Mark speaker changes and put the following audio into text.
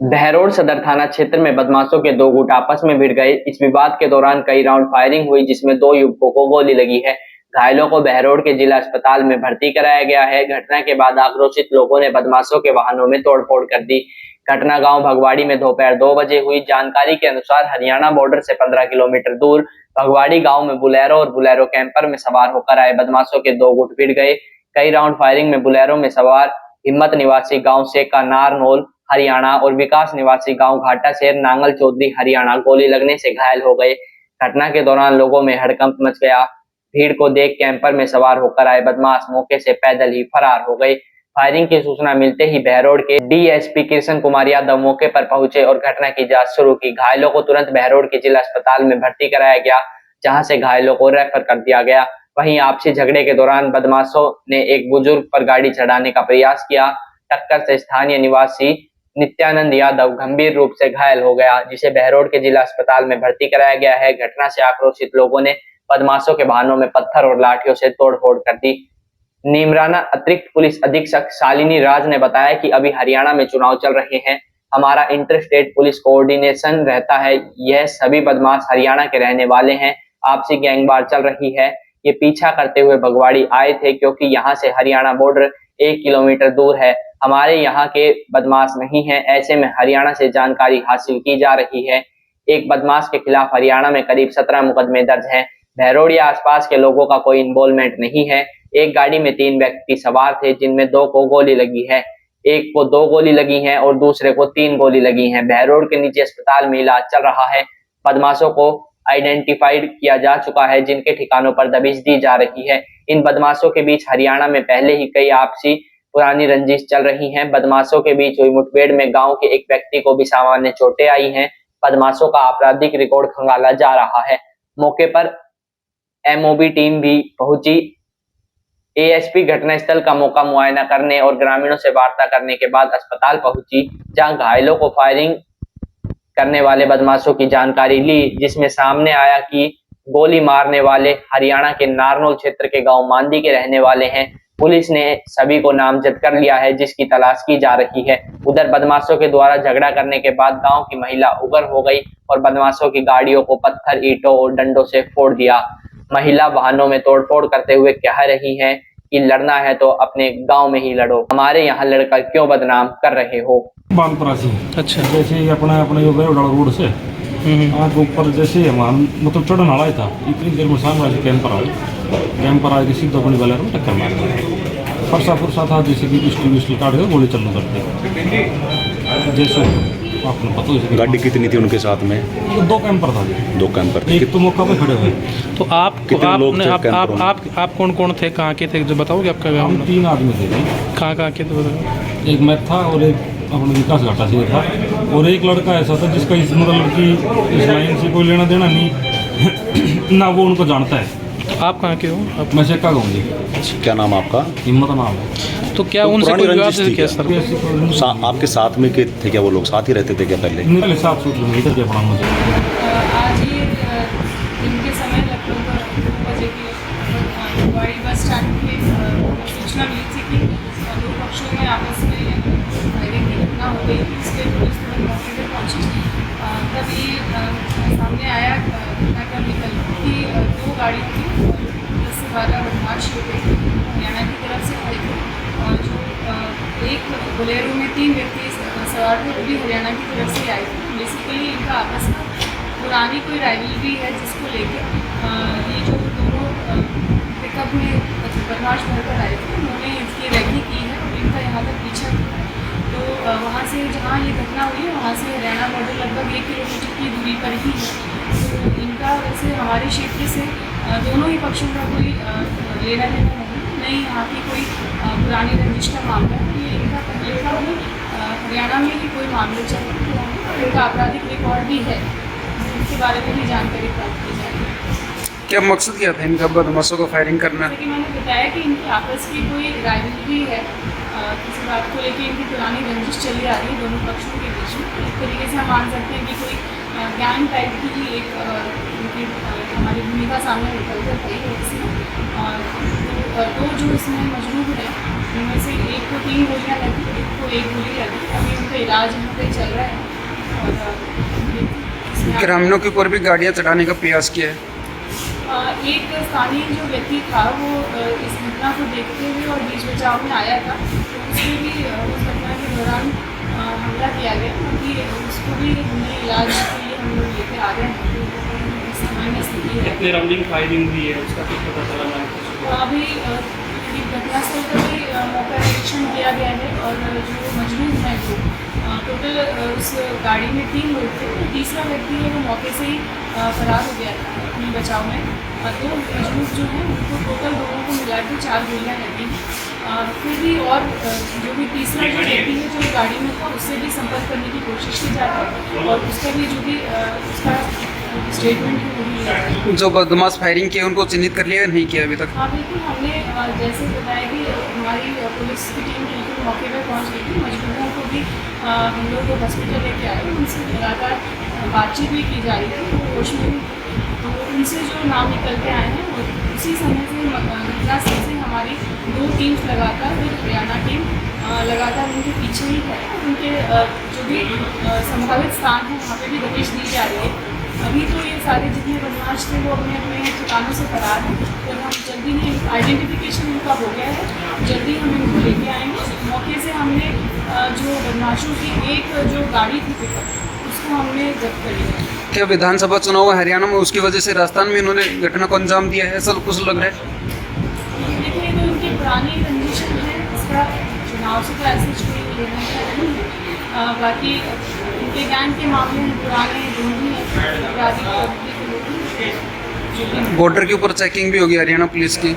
Speaker 1: बहरोड सदर थाना क्षेत्र में बदमाशों के दो गुट आपस में भिड़ गए। इस विवाद के दौरान कई राउंड फायरिंग हुई, जिसमें दो युवकों को गोली लगी है। घायलों को बहरोड के जिला अस्पताल में भर्ती कराया गया है। घटना के बाद आक्रोशित लोगों ने बदमाशों के वाहनों में तोड़फोड़ कर दी। घटना गांव भगवाड़ी में दोपहर 2 बजे हुई। जानकारी के अनुसार हरियाणा बॉर्डर से 15 किलोमीटर दूर भगवाड़ी गांव में बुलेरो और बुलेरो कैंपर में सवार होकर आए बदमाशों के दो गुट भिड़ गए। कई राउंड फायरिंग में बुलेरो में सवार हिम्मत निवासी गांव सेका नारनोल हरियाणा और विकास निवासी गांव घाटा शेर नांगल चौधरी हरियाणा गोली लगने से घायल हो गए। घटना के दौरान लोगों में हड़कंप मच गया। भीड़ को देख कैंपर में सवार होकर आए बदमाश मौके से पैदल ही फरार हो गए। फायरिंग की सूचना मिलते ही बहरोड के डीएसपी कृष्ण कुमार यादव मौके पर पहुंचे और घटना की जांच शुरू की। घायलों को तुरंत बहरोड के जिला अस्पताल में भर्ती कराया गया, जहां से घायलों को रेफर कर दिया गया। वहीं आपसी झगड़े के दौरान बदमाशों ने एक बुजुर्ग पर गाड़ी चढ़ाने का प्रयास किया। टक्कर से स्थानीय निवासी नित्यानंद यादव गंभीर रूप से घायल हो गया, जिसे बहरोड के जिला अस्पताल में भर्ती कराया गया है। घटना से आक्रोशित लोगों ने बदमाशों के वाहनों में पत्थर और लाठियों से तोड़फोड़ कर दी। नीमराना अतिरिक्त पुलिस अधीक्षक शालिनी राज ने बताया कि अभी हरियाणा में चुनाव चल रहे हैं। हमारा इंटर स्टेट पुलिस कोऑर्डिनेशन रहता है। यह सभी बदमाश हरियाणा के रहने वाले हैं। आपसी गैंगवार चल रही है। ये पीछा करते हुए भगवाड़ी आए थे, क्योंकि यहाँ से हरियाणा बॉर्डर 1 किलोमीटर दूर है। हमारे यहाँ के बदमाश नहीं है। ऐसे में हरियाणा से जानकारी हासिल की जा रही है। एक बदमाश के खिलाफ हरियाणा में करीब 17 मुकदमे दर्ज हैं। बहरोड या आसपास के लोगों का कोई इन्वॉल्वमेंट नहीं है। एक गाड़ी में 3 व्यक्ति सवार थे, जिनमें 2 को गोली लगी है। एक को 2 गोली लगी हैं और दूसरे को 3 गोली लगी हैं। बहरोड के निजी अस्पताल में इलाज चल रहा है। बदमाशों को आइडेंटिफाइड किया जा चुका है, जिनके ठिकानों पर दबिश दी जा रही है। इन बदमाशों के बीच हरियाणा में पहले ही कई आपसी पुरानी रंजिश चल रही हैं। बदमाशों के बीच हुई मुठभेड़ में गांव के एक व्यक्ति को भी सामान्य चोटें आई हैं। बदमाशों का आपराधिक रिकॉर्ड खंगाला जा रहा है। मौके पर एमओबी टीम भी पहुंची। एएसपी घटनास्थल का मौका मुआयना करने और ग्रामीणों से वार्ता करने के बाद अस्पताल पहुंची, जहां घायलों को फायरिंग करने वाले बदमाशों की जानकारी ली, जिसमें सामने आया कि गोली मारने वाले हरियाणा के नारनौल क्षेत्र के गांव मांदी के रहने वाले हैं। पुलिस ने सभी को नामजद कर लिया है, जिसकी तलाश की जा रही है। उधर बदमाशों के द्वारा झगड़ा करने के बाद गांव की महिला उग्र हो गई और बदमाशों की गाड़ियों को पत्थर, ईंटों और डंडों से फोड़ दिया। महिला वाहनों में तोड़फोड़ करते हुए कह रही है कि लड़ना है तो अपने गांव में ही लड़ो, हमारे यहाँ लड़कर क्यों बदनाम कर रहे हो।
Speaker 2: बानपुरा से
Speaker 3: अच्छा।
Speaker 2: जैसे ही अपना अपना जो गए रोड से आग ऊपर जैसे हम मतलब चढ़ने वाला ही था, इतनी देर में सामने से कैंपर आए सीधा अपनी वाले में टक्कर मार दिया। फरसा था, जैसे कि पिस्टल काट के गोली चालू कर दी। जैसे आपने पता है
Speaker 4: गाड़ी कितनी थी उनके साथ में?
Speaker 2: 2 कैंपर था।
Speaker 4: 2 कैंपर थे।
Speaker 2: एक तो मौका पे खड़े हुए।
Speaker 3: तो आप कौन कौन थे, कहाँ के थे, जो बताओगे आपका गाँव?
Speaker 2: हम 3 आदमी थे।
Speaker 3: कहाँ के थे बताओ?
Speaker 2: एक मैं था और एक अपने विकास घाटा से था, और एक लड़का ऐसा था जिसका इस मतलब कि इस लाइन से कोई लेना देना नहीं ना वो उनको जानता है।
Speaker 3: तो आप कहाँ के हो? आप?
Speaker 2: मैं सेका गाँव जी।
Speaker 4: क्या नाम आपका?
Speaker 2: हिम्मत नाम है।
Speaker 3: तो क्या उनसे कोई विवाद क्या सर?
Speaker 4: आपके साथ में के थे क्या? वो लोग साथ ही रहते थे क्या पहले?
Speaker 2: पहले 700 किलोमीटर के पड़ा मुझे।
Speaker 5: आज ये दिन के समय लगभग 2 बजे के भगवाड़ी बस स्टैंड पे सूचना मिली थी कि 2 पक्षों में आपस में फायरिंग की घटना हो गई। इसलिए पुलिस तुरंत मौके पर पहुंची। तब ये सामने आया घटनाक्रम निकल कि 2 गाड़ियों की 10 से 12 बदमाश लोग हरियाणा की तरफ से आए थे, और जो एक बोलेरो में 3 व्यक्ति सवार थे, वो भी हरियाणा की तरफ से आए थे। बेसिकली इनका आपस में पुरानी कोई राइवलरी है, जिसको लेकर ये जो दोनों पिकअप में बदमाश भरकर आए थे, उन्होंने इसकी रैकी की है और इनका यहाँ तक पीछा किया। तो वहाँ से जहाँ ये घटना हुई है, वहाँ से हरियाणा बॉर्डर लगभग 1 किलोमीटर की दूरी पर ही है। तो इनका वैसे हमारे क्षेत्र से दोनों ही पक्षों का कोई लेना देना नहीं, यहाँ की कोई पुरानी रंजिश का मामला है। ये इनका पहले का भी हरियाणा में ही कोई मामले चल रहे हैं। इनका आपराधिक रिकॉर्ड भी है, इसके बारे में भी जानकारी प्राप्त की जाएगी।
Speaker 3: क्या मकसद क्या था इनका बदमाशों को फायरिंग करना?
Speaker 5: जैसे कि मैंने बताया कि इनकी आपस की कोई राइवलरी है, किसी बात को लेकर इनकी पुरानी रंजिश चली आ रही है दोनों पक्षों के बीच में। एक तरीके से हम मान सकते हैं कि कोई गैंग टाइप की ही एक उनकी हमारी भूमिका सामने निकल कर गई है इसमें। और तो जो इसमें मजबूर है उनमें से एक को 3 गोलियाँ लगी, एक को 1 गोली लगी। अभी उनका इलाज यहाँ पे चल रहा है। और इसमें
Speaker 6: ग्रामीणों के ऊपर भी गाड़ियाँ चढ़ाने का प्रयास किया है।
Speaker 5: एक स्थानीय जो व्यक्ति था वो इस घटना को देखते हुए और बीच बचाव में आया था, तो उसको भी उस घटना के दौरान हमला किया गया। अभी उसको भी हमने इलाज के लिए हम लोग लेके आ गए हैं। सामान्य स्थिति है।
Speaker 7: कितने राउंडिंग फायरिंग हुई है उसका कुछ पता चला मैम?
Speaker 5: तो अभी घटनास्थल पर भी मौका निरीक्षण किया गया है और जो मजबूर हैं वो टोटल उस गाड़ी में 3 लोग थे। तो तीसरा व्यक्ति है वो मौके से ही फरार हो गया था अपने बचाव में। 2 मजबूर जो हैं उनको टोटल दोनों को मिला के 4 गोलियाँ लगी। फिर भी और जो भी तीसरा जो व्यक्ति है जो गाड़ी में था उससे भी संपर्क करने की कोशिश की जा रही है और उसका भी जो भी उसका स्टेटमेंट है वो भी लिया जा रहा है।
Speaker 6: जो बदमाश फायरिंग किए उनको चिन्हित कर लिया या नहीं किया अभी तक?
Speaker 5: हाँ बिल्कुल, हमने जैसे बताया कि हमारी पुलिस की टीम बिल्कुल मौके पर पहुंच गई थी। मजबूरों को भी हम लोग हॉस्पिटल लेके आए, उनसे लगातार बातचीत भी की जा रही थी, वो होश में भी थे। तो उनसे जो नाम निकल के आए हैं वो उसी समय से घटनास्थल से हमारी 2 टीम्स लगातार, फिर हरियाणा टीम लगातार उनके पीछे ही है। उनके जो भी संभावित स्थान है वहाँ पे भी दबिश दी जा रही है। अभी तो ये सारे जितने बदमाश थे वो अपने अपने ठिकानों से फरार हैं, तो हम जल्दी ही आइडेंटिफिकेशन उनका हो गया है, जल्दी हम इनको लेके आएंगे। मौके से हमने जो बदमाशों की एक जो गाड़ी थी पिकअप उसको हमने जब्त कर लिया।
Speaker 6: क्या विधानसभा चुनाव हरियाणा में उसकी वजह से राजस्थान में इन्होंने घटना को अंजाम दिया है, ऐसा कुछ लग रहा है?
Speaker 5: देखिए तो उनकी पुरानी रंजिश है, इसका चुनाव से तो ऐसे कोई लेना देना नहीं है। बाकी उनके ज्ञान के मामले में पुराने जो भी अपराधी के लोग हैं, जो भी
Speaker 6: बॉर्डर के ऊपर चेकिंग भी होगी हरियाणा पुलिस की।